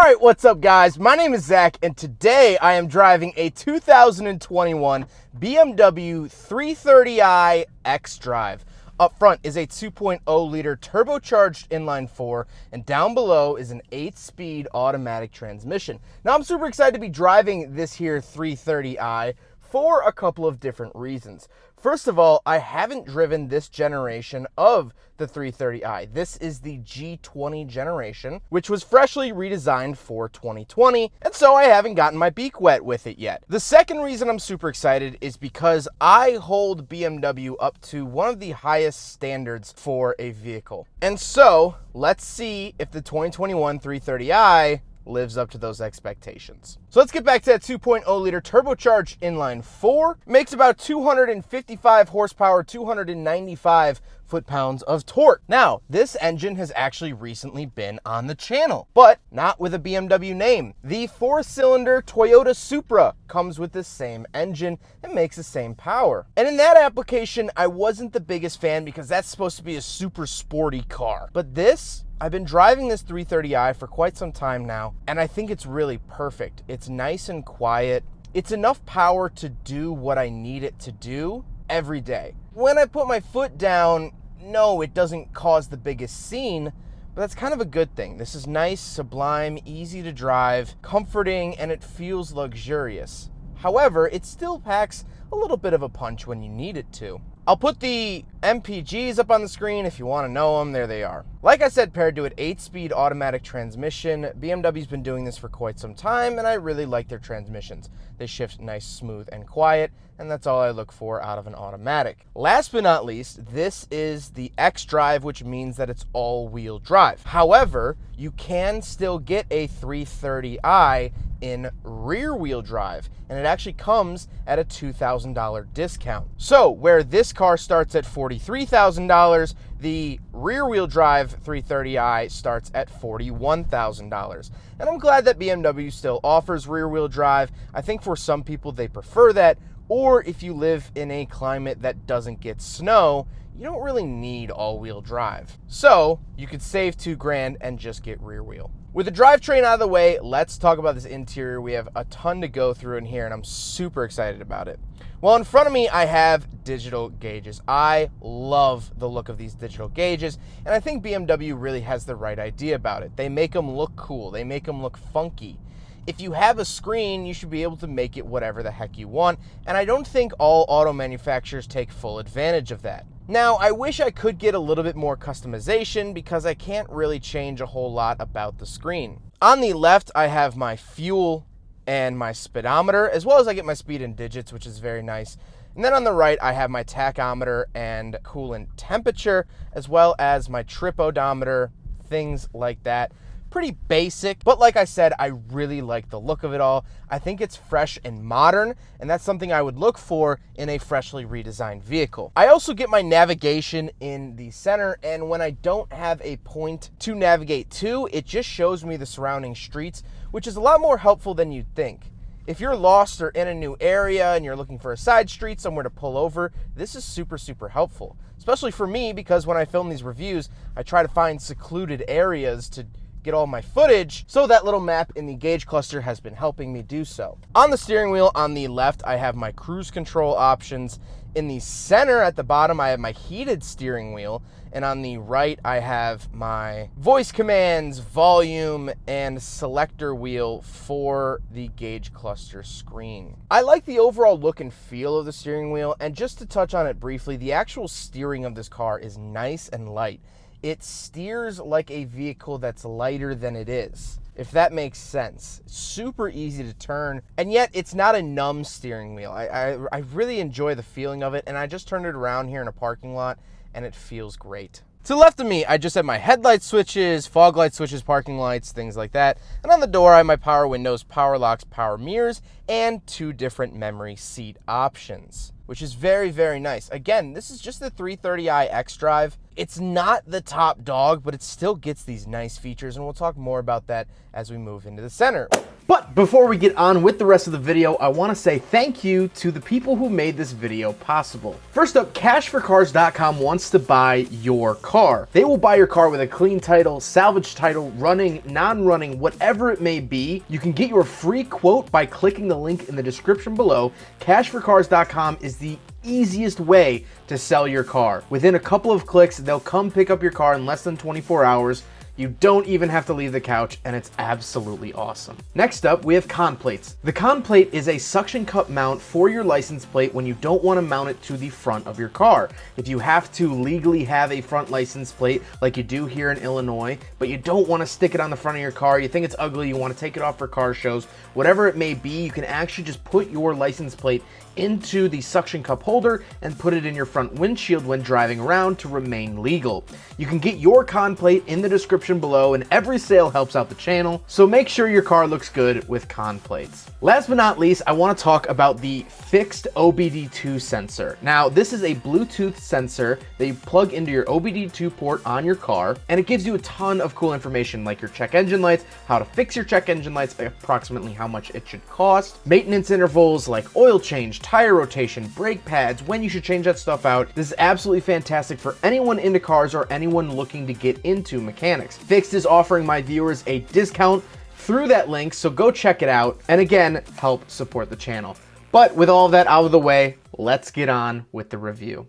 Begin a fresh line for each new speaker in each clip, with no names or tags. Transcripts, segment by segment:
Alright, what's up guys? My name is Zach and today I am driving a 2021 BMW 330i xDrive. Up front is a 2.0 liter turbocharged inline 4 and down below is an 8-speed automatic transmission. Now I'm super excited to be driving this here 330i for a couple of different reasons. First of all, I haven't driven this generation of the 330i. This is the G20 generation, which was freshly redesigned for 2020, and so I haven't gotten my beak wet with it yet. The second reason I'm super excited is because I hold BMW up to one of the highest standards for a vehicle. And so, let's see if the 2021 330i lives up to those expectations. So let's get back to that 2.0 liter turbocharged inline 4. It makes about 255 horsepower, 295 foot-pounds of torque. Now, this engine has actually recently been on the channel, but not with a BMW name. The 4-cylinder Toyota Supra comes with the same engine and makes the same power. And in that application, I wasn't the biggest fan because that's supposed to be a super sporty car. But this, I've been driving this 330i for quite some time now, and I think it's really perfect. It's nice and quiet. It's enough power to do what I need it to do every day. When I put my foot down, no, it doesn't cause the biggest scene, but that's kind of a good thing. This is nice, sublime, easy to drive, comforting, and it feels luxurious. However, it still packs a little bit of a punch when you need it to. I'll put the MPGs up on the screen if you want to know them. There they are. Like I said, paired to an 8-speed automatic transmission. BMW's been doing this for quite some time, and I really like their transmissions. They shift nice, smooth, and quiet, and that's all I look for out of an automatic. Last but not least, this is the xDrive, which means that it's all-wheel drive. However, you can still get a 330i in rear-wheel drive, and it actually comes at a $2,000 discount. So, where this car starts at $43,000, the rear-wheel drive 330i starts at $41,000. And I'm glad that BMW still offers rear-wheel drive. I think for some people they prefer that, or if you live in a climate that doesn't get snow, you don't really need all-wheel drive. So, you could save $2,000 and just get rear-wheel. With the drivetrain out of the way, let's talk about this interior. We have a ton to go through in here, and I'm super excited about it. Well, in front of me, I have digital gauges. I love the look of these digital gauges, and I think BMW really has the right idea about it. They make them look cool. They make them look funky. If you have a screen, you should be able to make it whatever the heck you want, and I don't think all auto manufacturers take full advantage of that. Now, I wish I could get a little bit more customization because I can't really change a whole lot about the screen. On the left, I have my fuel and my speedometer, as well as I get my speed in digits, which is very nice. And then on the right, I have my tachometer and coolant temperature, as well as my trip odometer, things like that. Pretty basic, but like I said, I really like the look of it all. I think it's fresh and modern, and that's something I would look for in a freshly redesigned vehicle. I also get my navigation in the center, and when I don't have a point to navigate to, it just shows me the surrounding streets, which is a lot more helpful than you'd think. If you're lost or in a new area and you're looking for a side street, somewhere to pull over, this is super, super helpful. Especially for me, because when I film these reviews, I try to find secluded areas to get all my footage, so that little map in the gauge cluster has been helping me do so. On the steering wheel on the left, I have my cruise control options. In the center at the bottom, I have my heated steering wheel, and on the right, I have my voice commands, volume, and selector wheel for the gauge cluster screen. I like the overall look and feel of the steering wheel, and just to touch on it briefly, the actual steering of this car is nice and light. It steers like a vehicle that's lighter than it is, if that makes sense. Super easy to turn, and yet it's not a numb steering wheel. I really enjoy the feeling of it, and I just turned it around here in a parking lot, and it feels great. To the left of me, I just have my headlight switches, fog light switches, parking lights, things like that. And on the door, I have my power windows, power locks, power mirrors, and 2 different memory seat options, which is very, very nice. Again, this is just the 330i xDrive. It's not the top dog, but it still gets these nice features, and we'll talk more about that as we move into the center. But before we get on with the rest of the video, I want to say thank you to the people who made this video possible. First up, cashforcars.com wants to buy your car. They will buy your car with a clean title, salvage title, running, non-running, whatever it may be. You can get your free quote by clicking the link in the description below. Cashforcars.com is the easiest way to sell your car. Within a couple of clicks, they'll come pick up your car in less than 24 hours. You don't even have to leave the couch, and it's absolutely awesome. Next up, we have con plates. The con plate is a suction cup mount for your license plate when you don't want to mount it to the front of your car. If you have to legally have a front license plate like you do here in Illinois, but you don't want to stick it on the front of your car, you think it's ugly, you want to take it off for car shows, whatever it may be, you can actually just put your license plate into the suction cup holder and put it in your front windshield when driving around to remain legal. You can get your con plate in the description below, and every sale helps out the channel, so make sure your car looks good with con plates. Last but not least, I want to talk about the fixed OBD2 sensor. Now, this is a Bluetooth sensor that you plug into your OBD2 port on your car, and it gives you a ton of cool information like your check engine lights, how to fix your check engine lights, approximately how much it should cost, maintenance intervals like oil change, tire rotation, brake pads, when you should change that stuff out. This is absolutely fantastic for anyone into cars or anyone looking to get into mechanics. Fixed is offering my viewers a discount through that link, so go check it out, and again, help support the channel. But with all of that out of the way, let's get on with the review.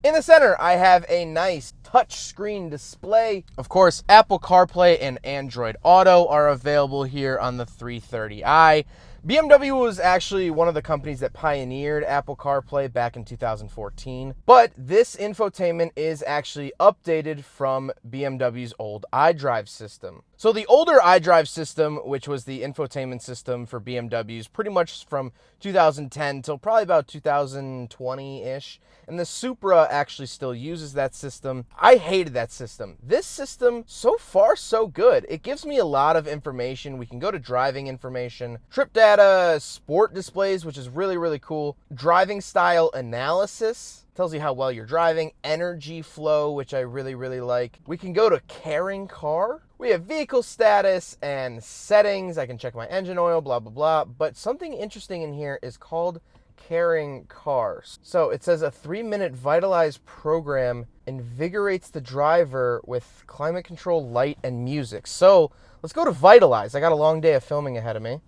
In the center, I have a nice touchscreen display. Of course, Apple CarPlay and Android Auto are available here on the 330i. BMW was actually one of the companies that pioneered Apple CarPlay back in 2014, but this infotainment is actually updated from BMW's old iDrive system. So the older iDrive system, which was the infotainment system for BMWs pretty much from 2010 till probably about 2020-ish, and the Supra actually still uses that system. I hated that system. This system, so far, so good. It gives me a lot of information. We can go to driving information, trip data, sport displays, which is really, really cool. Driving style analysis. Tells you how well you're driving. Energy flow, which I really, really like. We can go to caring car. We have vehicle status and settings. I can check my engine oil, blah, blah, blah. But something interesting in here is called caring cars. So it says a 3-minute Vitalize program invigorates the driver with climate control, light, and music. So let's go to Vitalize. I got a long day of filming ahead of me.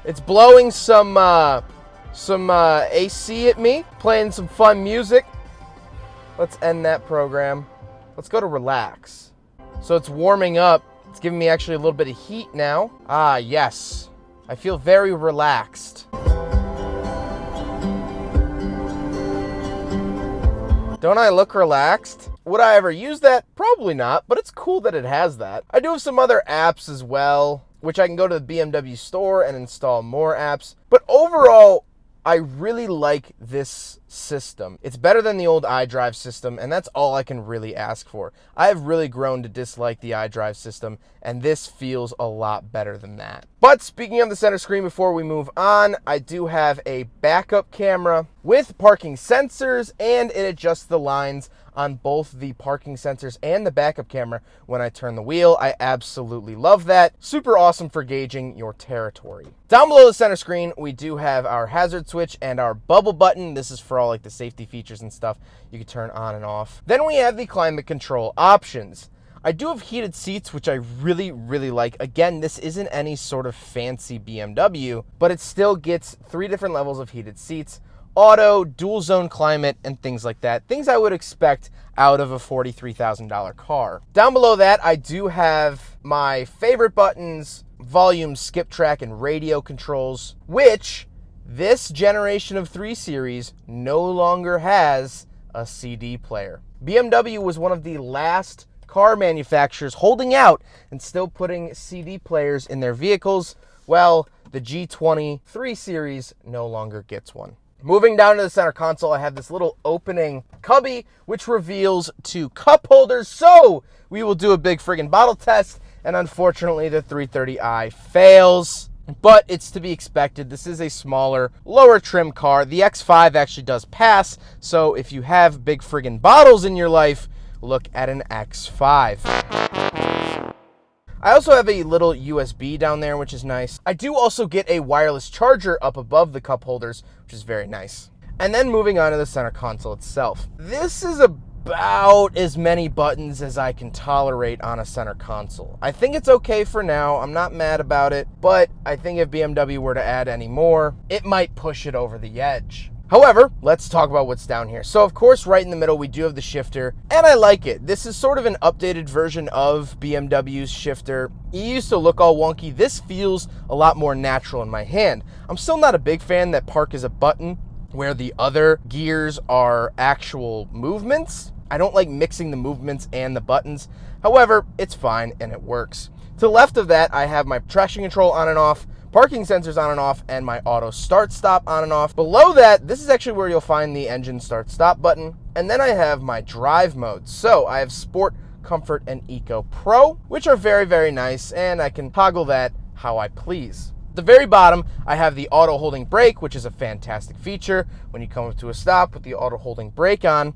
It's blowing some AC at me, playing some fun music. Let's end that program. Let's go to relax. So it's warming up. It's giving me actually a little bit of heat now. Ah, yes. I feel very relaxed. Don't I look relaxed? Would I ever use that? Probably not, but it's cool that it has that. I do have some other apps as well, which I can go to the BMW store and install more apps. But overall, I really like this system. It's better than the old iDrive system, and that's all I can really ask for. I have really grown to dislike the iDrive system, and this feels a lot better than that. But speaking of the center screen, before we move on, I do have a backup camera with parking sensors, and it adjusts the lines on both the parking sensors and the backup camera when I turn the wheel. I absolutely love that. Super awesome for gauging your territory. Down below the center screen, we do have our hazard switch and our bubble button. This is for all like the safety features and stuff you can turn on and off. Then we have the climate control options. I do have heated seats, which I really, really like. Again, this isn't any sort of fancy BMW, but it still gets 3 different levels of heated seats. Auto, dual zone climate, and things like that. Things I would expect out of a $43,000 car. Down below that, I do have my favorite buttons, volume, skip track, and radio controls, which this generation of 3 Series no longer has a CD player. BMW was one of the last car manufacturers holding out and still putting CD players in their vehicles. Well, the G20 3 Series no longer gets one. Moving down to the center console, I have this little opening cubby, which reveals 2 cup holders. So we will do a big friggin' bottle test, and unfortunately the 330i fails. But it's to be expected. This is a smaller, lower trim car. The X5 actually does pass, so if you have big friggin' bottles in your life, look at an X5. I also have a little USB down there, which is nice. I do also get a wireless charger up above the cup holders, which is very nice. And then moving on to the center console itself. This is about as many buttons as I can tolerate on a center console. I think it's okay for now. I'm not mad about it, but I think if BMW were to add any more, it might push it over the edge. However, let's talk about what's down here. So of course, right in the middle, we do have the shifter, and I like it. This is sort of an updated version of BMW's shifter. It used to look all wonky. This feels a lot more natural in my hand. I'm still not a big fan that park is a button where the other gears are actual movements. I don't like mixing the movements and the buttons. However, it's fine and it works. To the left of that, I have my traction control on and off, parking sensors on and off, and my auto start stop on and off. Below that, this is actually where you'll find the engine start stop button. And then I have my drive modes. So I have Sport, Comfort, and Eco Pro, which are very, very nice, and I can toggle that how I please. At the very bottom, I have the auto holding brake, which is a fantastic feature. When you come up to a stop with the auto holding brake on,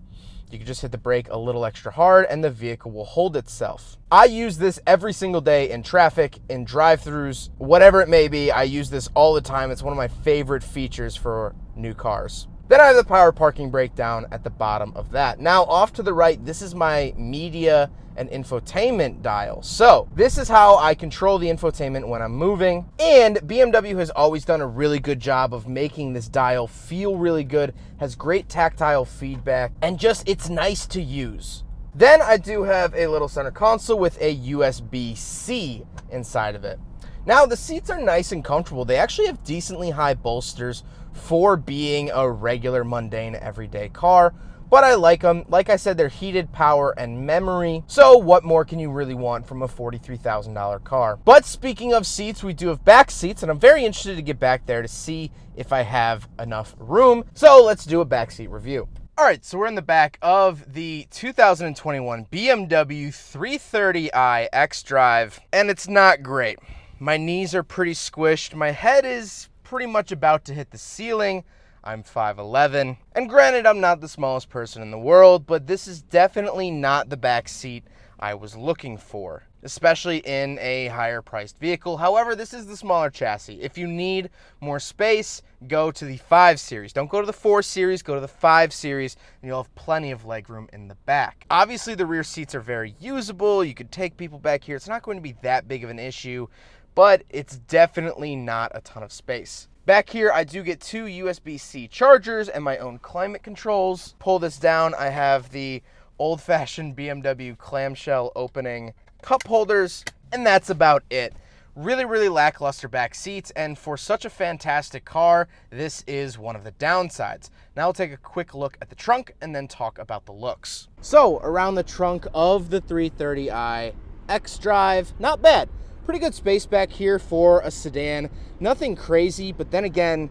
you can just hit the brake a little extra hard and the vehicle will hold itself. I use this every single day in traffic, in drive-thrus, whatever it may be. I use this all the time. It's one of my favorite features for new cars. Then I have the power parking brake down at the bottom of that. Now off to the right, this is my media and infotainment dial. So this is how I control the infotainment when I'm moving. And BMW has always done a really good job of making this dial feel really good, has great tactile feedback, and just it's nice to use. Then I do have a little center console with a USB-C inside of it. Now the seats are nice and comfortable. They actually have decently high bolsters for being a regular, mundane, everyday car. But I like them. Like I said, they're heated, power, and memory. So what more can you really want from a $43,000 car? But speaking of seats, we do have back seats, and I'm very interested to get back there to see if I have enough room. So let's do a backseat review. All right, so we're in the back of the 2021 BMW 330i xDrive, and it's not great. My knees are pretty squished. My head is pretty much about to hit the ceiling. I'm 5'11", and granted, I'm not the smallest person in the world, but this is definitely not the back seat I was looking for, especially in a higher priced vehicle. However, this is the smaller chassis. If you need more space, go to the 5 Series. Don't go to the 4 Series, go to the 5 Series, and you'll have plenty of legroom in the back. Obviously, the rear seats are very usable. You could take people back here. It's not going to be that big of an issue, but it's definitely not a ton of space. Back here, I do get 2 USB-C chargers and my own climate controls. Pull this down, I have the old-fashioned BMW clamshell opening cup holders, and that's about it. Really, really lackluster back seats, and for such a fantastic car, this is one of the downsides. Now I'll take a quick look at the trunk and then talk about the looks. So, around the trunk of the 330i xDrive, not bad. Pretty good space back here for a sedan. Nothing crazy, but then again,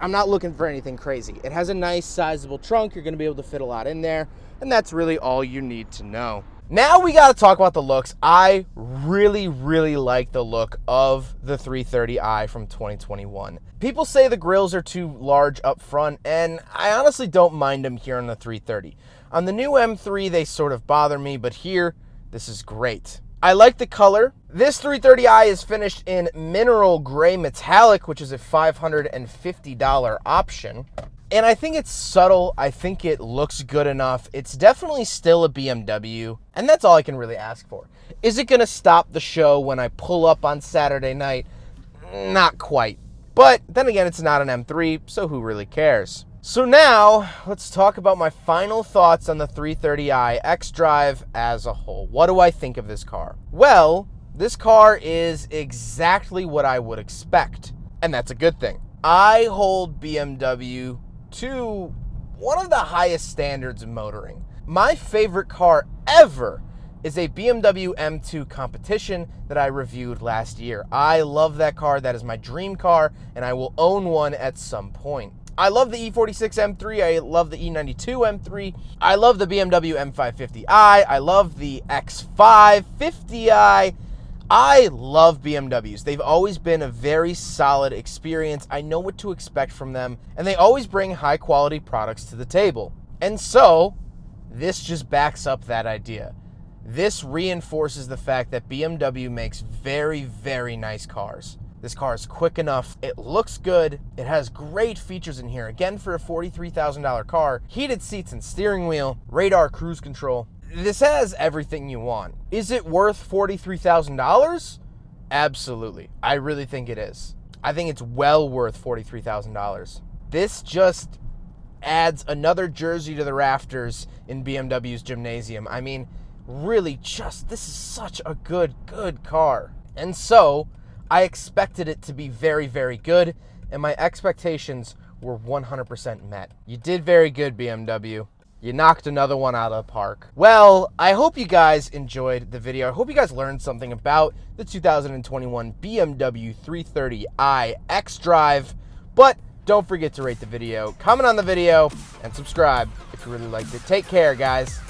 I'm not looking for anything crazy. It has a nice sizable trunk. You're going to be able to fit a lot in there, and that's really all you need to know. Now we got to talk about the looks. I really, really like the look of the 330i from 2021. People say the grills are too large up front, and I honestly don't mind them here on the 330. On the new M3, they sort of bother me, but here, this is great. I like the color. This 330i is finished in mineral gray metallic, which is a $550 option. And I think it's subtle. I think it looks good enough. It's definitely still a BMW, and that's all I can really ask for. Is it gonna stop the show when I pull up on Saturday night? Not quite. But then again, it's not an M3, so who really cares? So now, let's talk about my final thoughts on the 330i xDrive as a whole. What do I think of this car? Well, this car is exactly what I would expect, and that's a good thing. I hold BMW to one of the highest standards of motoring. My favorite car ever is a BMW M2 Competition that I reviewed last year. I love that car. That is my dream car, and I will own one at some point. I love the E46 M3. I love the E92 M3. I love the BMW M550i. I love the X5 50i. I love BMWs. They've always been a very solid experience. I know what to expect from them, and they always bring high quality products to the table. And so, This just backs up that idea. This reinforces the fact that BMW makes very, very nice cars. This car is quick enough, it looks good, it has great features in here. Again, for a $43,000 car, heated seats and steering wheel, radar cruise control. This has everything you want. Is it worth $43,000? Absolutely. I really think it is. I think it's well worth $43,000. This just adds another jersey to the rafters in BMW's gymnasium. I mean, really this is such a good car. And so, I expected it to be very, very good, and my expectations were 100% met. You did very good, BMW. You knocked another one out of the park. Well, I hope you guys enjoyed the video. I hope you guys learned something about the 2021 BMW 330i xDrive. But don't forget to rate the video, comment on the video, and subscribe if you really liked it. Take care, guys.